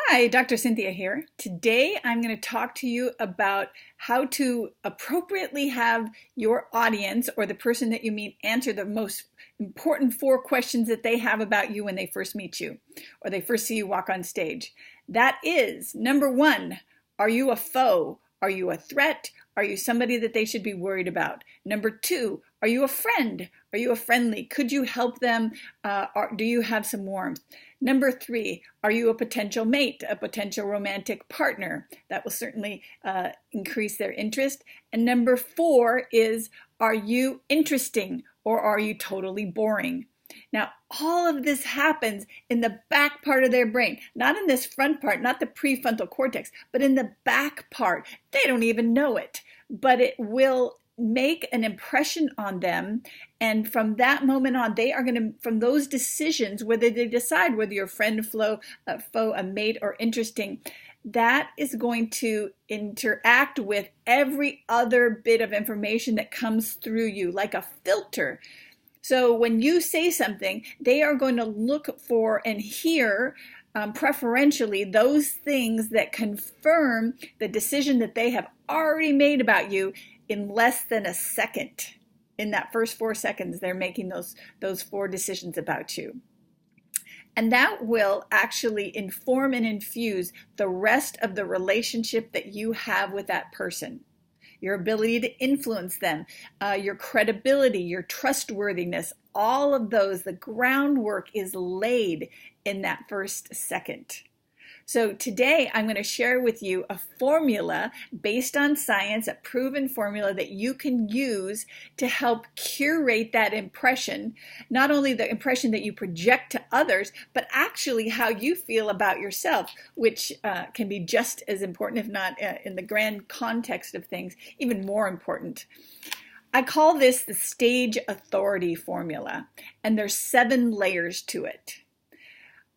Hi, Dr. Cynthia here. Today I'm going to talk to you about how to appropriately have your audience or the person that you meet answer the most important four questions that they have about you when they first meet you or they first see you walk on stage. That is, number one, are you a foe? Are you a threat? Are you somebody that they should be worried about? Number two, are you a friend? Are you a friendly? Could you help them? Or do you have some warmth? Number three, are you a potential mate, a potential romantic partner? That will certainly increase their interest. And number four is, are you interesting or are you totally boring? Now, all of this happens in the back part of their brain, not in this front part, not the prefrontal cortex, but in the back part. They don't even know it, but it will make an impression on them. And from that moment on, they are going to, from those decisions, whether they decide whether you're a friend, foe, a mate, or interesting, that is going to interact with every other bit of information that comes through you like a filter. So when you say something, they are going to look for and hear preferentially those things that confirm the decision that they have already made about you in less than a second. In that first 4 seconds, they're making those four decisions about you. And that will actually inform and infuse the rest of the relationship that you have with that person. Your ability to influence them, your credibility, your trustworthiness, all of those, the groundwork is laid in that first second. So today I'm going to share with you a formula based on science, a proven formula that you can use to help curate that impression, not only the impression that you project to others, but actually how you feel about yourself, which can be just as important, if not in the grand context of things, even more important. I call this the stage authority formula, and there's 7 layers to it.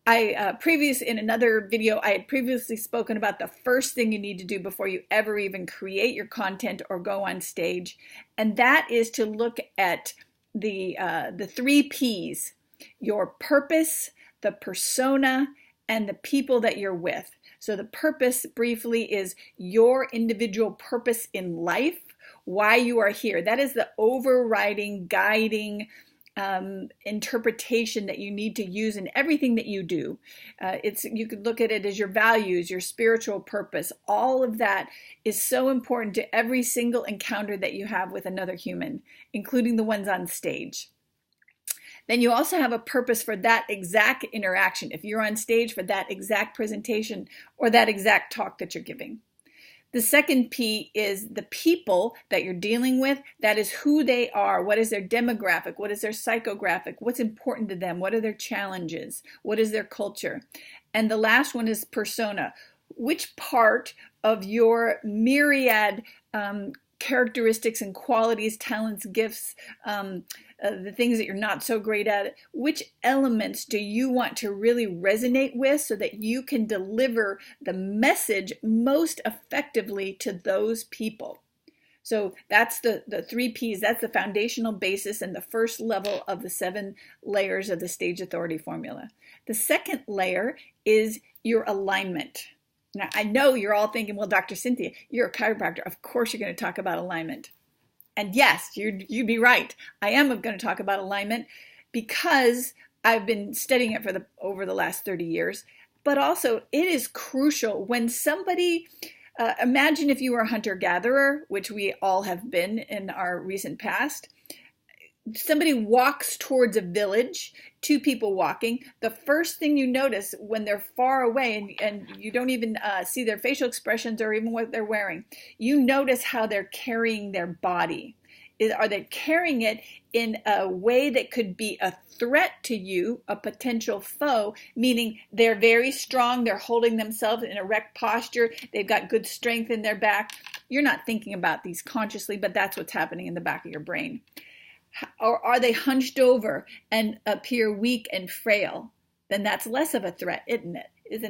In another video, I had previously spoken about the first thing you need to do before you ever even create your content or go on stage, and that is to look at the 3 P's: your purpose, the persona, and the people that you're with. So the purpose, briefly, is your individual purpose in life, why you are here. That is the overriding, guiding interpretation that you need to use in everything that you do. You could look at it as your values, your spiritual purpose. All of that is so important to every single encounter that you have with another human, including the ones on stage. Then you also have a purpose for that exact interaction, if you're on stage, for that exact presentation or that exact talk that you're giving. The second P is the people that you're dealing with. That is who they are. What is their demographic? What is their psychographic? What's important to them? What are their challenges? What is their culture? And the last one is persona. Which part of your myriad characteristics and qualities, talents, gifts, the things that you're not so great at, which elements do you want to really resonate with so that you can deliver the message most effectively to those people? So that's the 3 P's. That's the foundational basis and the first level of the 7 layers of the stage authority formula. The second layer is your alignment. Now, I know you're all thinking, well, Dr. Cynthia, you're a chiropractor. Of course you're going to talk about alignment. And yes, you'd be right. I am going to talk about alignment because I've been studying it over the last 30 years. But also, it is crucial when somebody, imagine if you were a hunter-gatherer, which we all have been in our recent past. Somebody walks towards a village, 2 people walking. The first thing you notice when they're far away and you don't even see their facial expressions or even what they're wearing, you notice how they're carrying their body. Are they carrying it in a way that could be a threat to you, a potential foe, meaning they're very strong, they're holding themselves in erect posture, they've got good strength in their back. You're not thinking about these consciously, but that's what's happening in the back of your brain. Or are they hunched over and appear weak and frail? Then that's less of a threat, isn't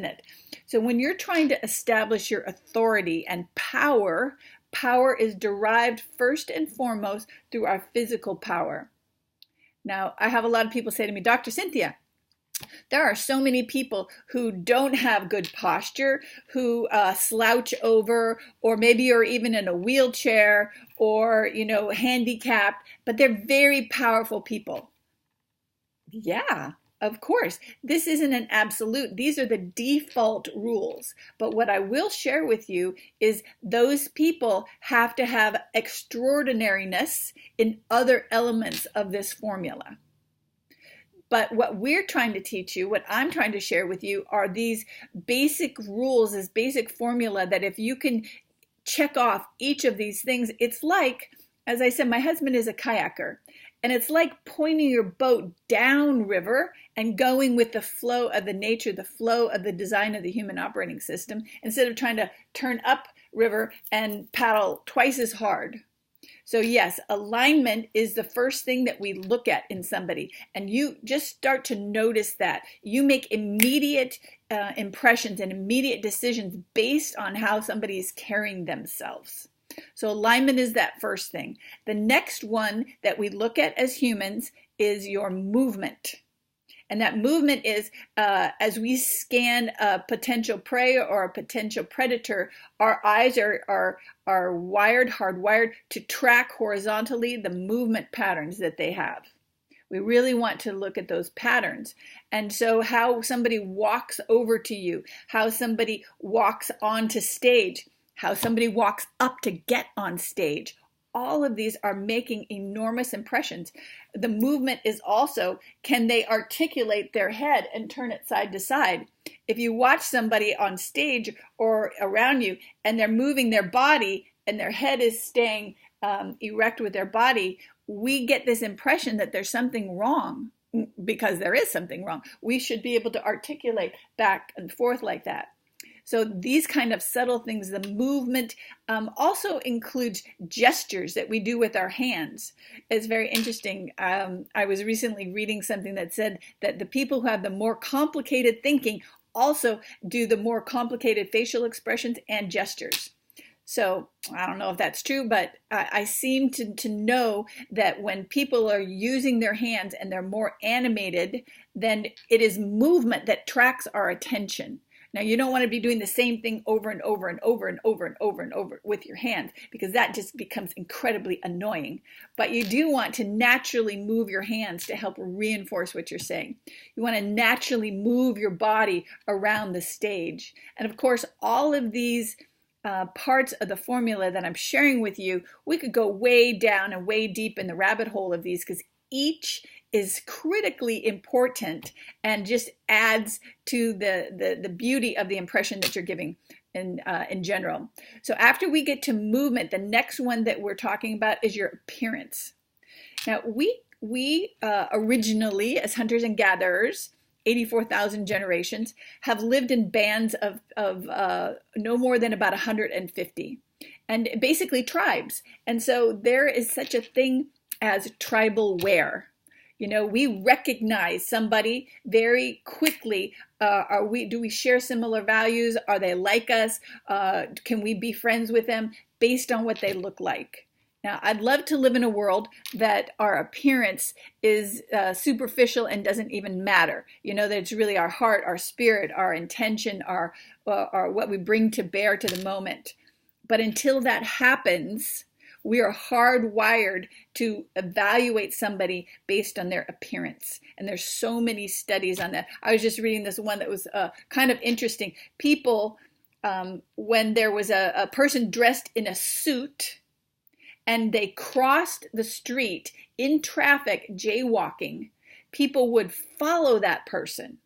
it? So when you're trying to establish your authority and power, power is derived first and foremost through our physical power. Now, I have a lot of people say to me, Dr. Cynthia, There are so many people who don't have good posture, who slouch over, or maybe are even in a wheelchair or, handicapped, but they're very powerful people. Yeah, of course. This isn't an absolute. These are the default rules. But what I will share with you is those people have to have extraordinariness in other elements of this formula. But what we're trying to teach you, what I'm trying to share with you, are these basic rules, this basic formula that if you can check off each of these things, it's like, as I said, my husband is a kayaker, and it's like pointing your boat downriver and going with the flow of the nature, the flow of the design of the human operating system, instead of trying to turn up river and paddle twice as hard. So yes, alignment is the first thing that we look at in somebody, and you just start to notice that. You make immediate impressions and immediate decisions based on how somebody is carrying themselves. So alignment is that first thing. The next one that we look at as humans is your movement. And that movement is, as we scan a potential prey or a potential predator, our eyes are hardwired to track horizontally the movement patterns that they have. We really want to look at those patterns. And so how somebody walks over to you, how somebody walks onto stage, how somebody walks up to get on stage, all of these are making enormous impressions. The movement is also, can they articulate their head and turn it side to side? If you watch somebody on stage or around you and they're moving their body and their head is staying erect with their body, we get this impression that there's something wrong, because there is something wrong. We should be able to articulate back and forth like that. So these kind of subtle things, the movement also includes gestures that we do with our hands. It's very interesting. I was recently reading something that said that the people who have the more complicated thinking also do the more complicated facial expressions and gestures. So I don't know if that's true, but I seem to know that when people are using their hands and they're more animated, then it is movement that tracks our attention. Now, you don't want to be doing the same thing over and over and over and over and over and over with your hands, because that just becomes incredibly annoying. But you do want to naturally move your hands to help reinforce what you're saying. You want to naturally move your body around the stage. And of course, all of these parts of the formula that I'm sharing with you, we could go way down and way deep in the rabbit hole of these, because each is critically important and just adds to the beauty of the impression that you're giving in general. So after we get to movement, the next one that we're talking about is your appearance. Now, we originally, as hunters and gatherers, 84,000 generations, have lived in bands of no more than about 150, and basically tribes. And so there is such a thing as tribal wear. We recognize somebody very quickly. Do we share similar values? Are they like us? Can we be friends with them based on what they look like? Now, I'd love to live in a world that our appearance is superficial and doesn't even matter. That it's really our heart, our spirit, our intention, our what we bring to bear to the moment. But until that happens, we are hardwired to evaluate somebody based on their appearance. And there's so many studies on that. I was just reading this one that was kind of interesting. People, when there was a person dressed in a suit and they crossed the street in traffic jaywalking, people would follow that person.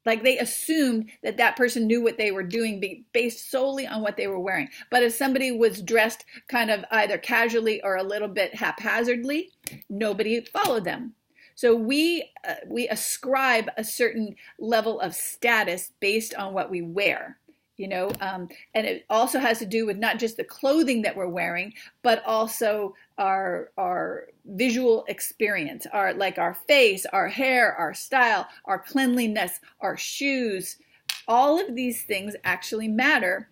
Like they assumed that that person knew what they were doing based solely on what they were wearing. But if somebody was dressed kind of either casually or a little bit haphazardly, nobody followed them. So we ascribe a certain level of status based on what we wear. And it also has to do with not just the clothing that we're wearing, but also our visual experience, our face, our hair, our style, our cleanliness, our shoes. All of these things actually matter,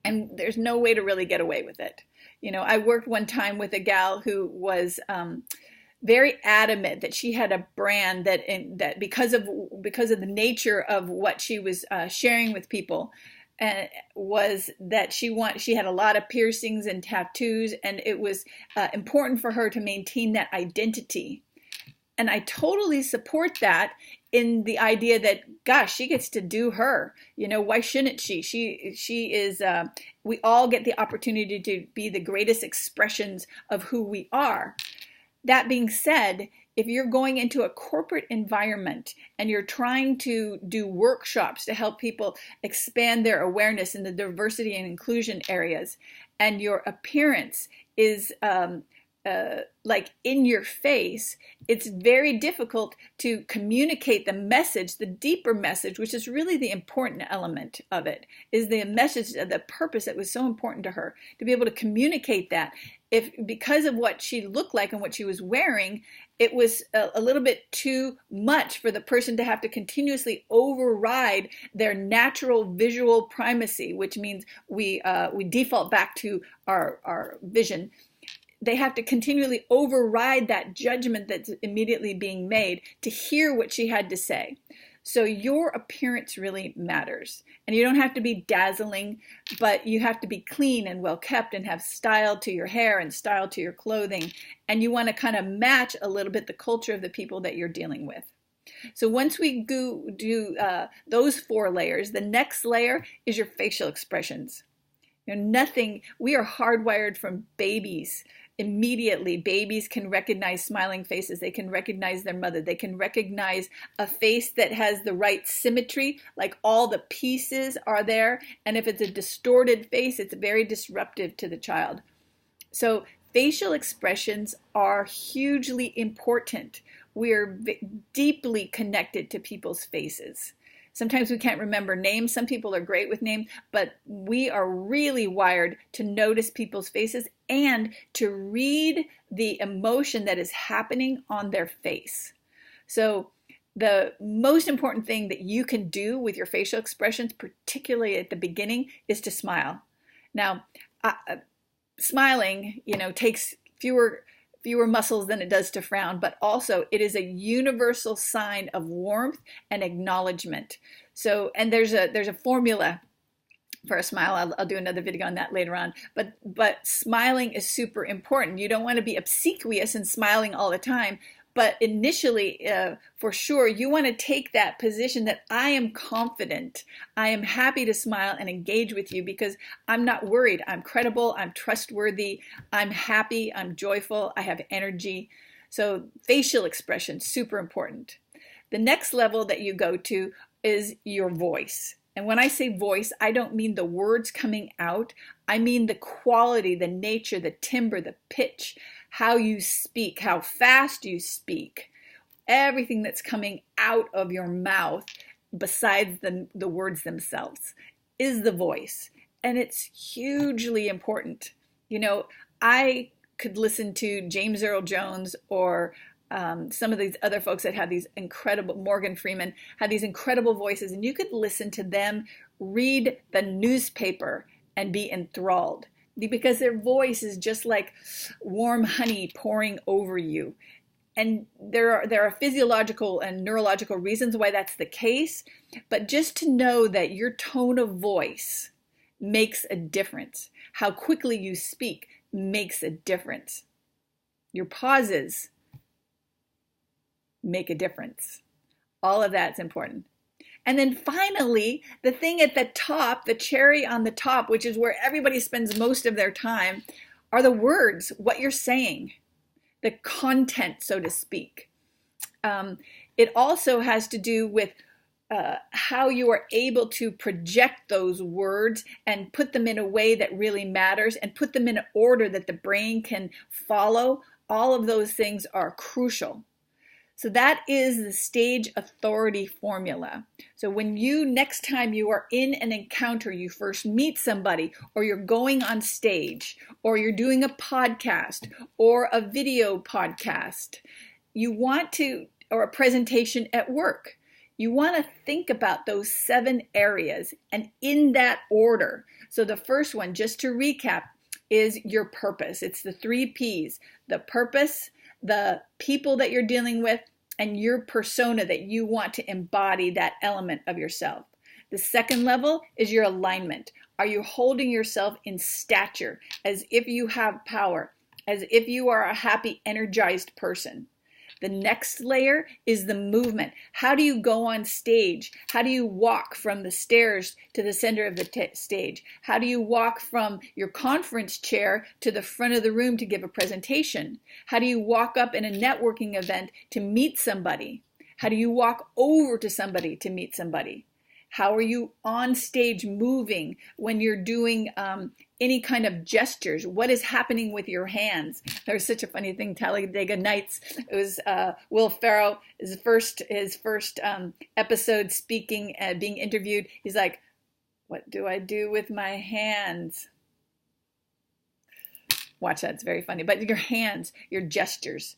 and there's no way to really get away with it. I worked one time with a gal who was very adamant that she had a brand that because of the nature of what she was sharing with people, was that she had a lot of piercings and tattoos, and it was important for her to maintain that identity. And I totally support that, in the idea that, gosh, she gets to do her. Why shouldn't she? She is. We all get the opportunity to be the greatest expressions of who we are. That being said, if you're going into a corporate environment and you're trying to do workshops to help people expand their awareness in the diversity and inclusion areas, and your appearance is like in your face, it's very difficult to communicate the message, the deeper message, which is really the important element of it, is the message, the purpose that was so important to her, to be able to communicate that. If because of what she looked like and what she was wearing, it was a little bit too much for the person to have to continuously override their natural visual primacy, which means we default back to our vision. They have to continually override that judgment that's immediately being made to hear what she had to say. So your appearance really matters. And you don't have to be dazzling, but you have to be clean and well kept and have style to your hair and style to your clothing. And you want to kind of match a little bit the culture of the people that you're dealing with. So once we do those 4 layers, the next layer is your facial expressions. We are hardwired from babies. Immediately, babies can recognize smiling faces. They can recognize their mother. They can recognize a face that has the right symmetry, like all the pieces are there. And if it's a distorted face, it's very disruptive to the child. So facial expressions are hugely important. We're deeply connected to people's faces. Sometimes we can't remember names. Some people are great with names, but we are really wired to notice people's faces and to read the emotion that is happening on their face. So the most important thing that you can do with your facial expressions, particularly at the beginning, is to smile. Now, smiling, takes fewer muscles than it does to frown, but also it is a universal sign of warmth and acknowledgement. So, and there's a formula for a smile. I'll do another video on that later on. But smiling is super important. You don't want to be obsequious and smiling all the time. But initially, for sure, you want to take that position that I am confident. I am happy to smile and engage with you because I'm not worried. I'm credible. I'm trustworthy. I'm happy. I'm joyful. I have energy. So facial expression, super important. The next level that you go to is your voice. And when I say voice, I don't mean the words coming out. I mean the quality, the nature, the timbre, the pitch, how you speak, how fast you speak, everything that's coming out of your mouth besides the words themselves is the voice. And it's hugely important. I could listen to James Earl Jones or some of these other folks that have these incredible, Morgan Freeman, had these incredible voices, and you could listen to them read the newspaper and be enthralled because their voice is just like warm honey pouring over you. And there are physiological and neurological reasons why that's the case, but just to know that your tone of voice makes a difference. How quickly you speak makes a difference. Your pauses make a difference. All of that's important. And then finally, the thing at the top, the cherry on the top, which is where everybody spends most of their time, are the words, what you're saying, the content, so to speak. It also has to do with how you are able to project those words and put them in a way that really matters and put them in an order that the brain can follow. All of those things are crucial. So that is the stage authority formula. So when next time you are in an encounter, you first meet somebody, or you're going on stage, or you're doing a podcast, or a video podcast, or a presentation at work, you want to think about those 7 areas and in that order. So the first one, just to recap, is your purpose. It's the 3 Ps: the purpose, the people that you're dealing with, and your persona that you want to embody that element of yourself. The second level is your alignment. Are you holding yourself in stature as if you have power, as if you are a happy, energized person? The next layer is the movement. How do you go on stage? How do you walk from the stairs to the center of the stage? How do you walk from your conference chair to the front of the room to give a presentation? How do you walk up in a networking event to meet somebody? How do you walk over to somebody to meet somebody? How are you on stage moving when you're doing any kind of gestures? What is happening with your hands? There's such a funny thing, Talladega Nights. It was Will Ferrell, his first episode speaking, being interviewed. He's like, "What do I do with my hands?" Watch that, it's very funny. But your hands, your gestures.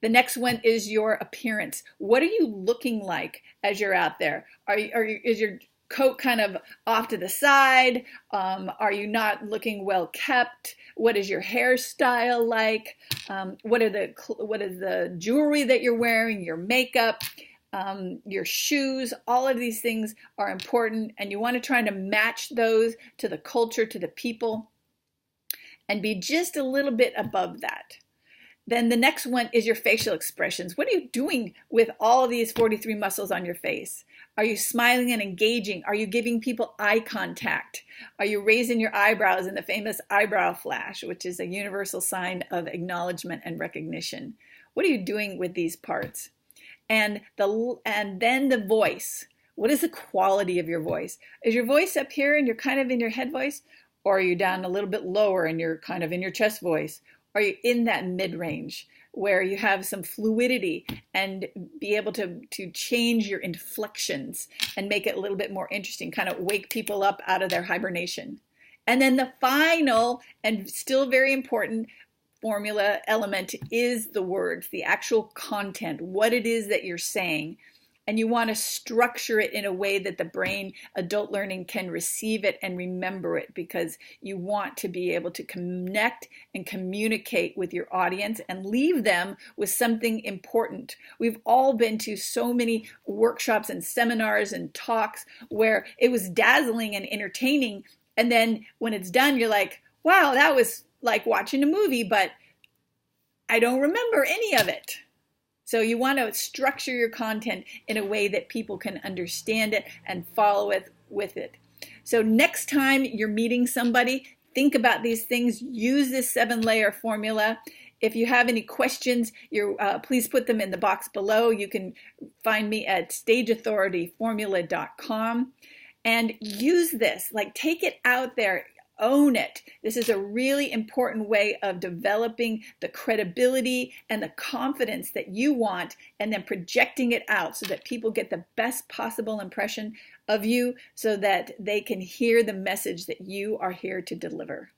The next one is your appearance. What are you looking like as you're out there? Is your coat kind of off to the side? Are you not looking well kept? What is your hairstyle like? What is the jewelry that you're wearing? Your makeup, your shoes? All of these things are important, and you want to try to match those to the culture, to the people, and be just a little bit above that. Then the next one is your facial expressions. What are you doing with all of these 43 muscles on your face? Are you smiling and engaging? Are you giving people eye contact? Are you raising your eyebrows in the famous eyebrow flash, which is a universal sign of acknowledgement and recognition? What are you doing with these parts? And then the voice. What is the quality of your voice? Is your voice up here and you're kind of in your head voice? Or are you down a little bit lower and you're kind of in your chest voice? Are you in that mid-range where you have some fluidity and be able to change your inflections and make it a little bit more interesting, kind of wake people up out of their hibernation? And then the final and still very important formula element is the words, the actual content, what it is that you're saying. And you want to structure it in a way that the brain, adult learning, can receive it and remember it, because you want to be able to connect and communicate with your audience and leave them with something important. We've all been to so many workshops and seminars and talks where it was dazzling and entertaining. And then when it's done, you're like, wow, that was like watching a movie, but I don't remember any of it. So you want to structure your content in a way that people can understand it and follow it with it. So next time you're meeting somebody, think about these things. Use this 7-layer formula. If you have any questions, please put them in the box below. You can find me at stageauthorityformula.com and use this. Like, take it out there. Own it. This is a really important way of developing the credibility and the confidence that you want, and then projecting it out so that people get the best possible impression of you, so that they can hear the message that you are here to deliver.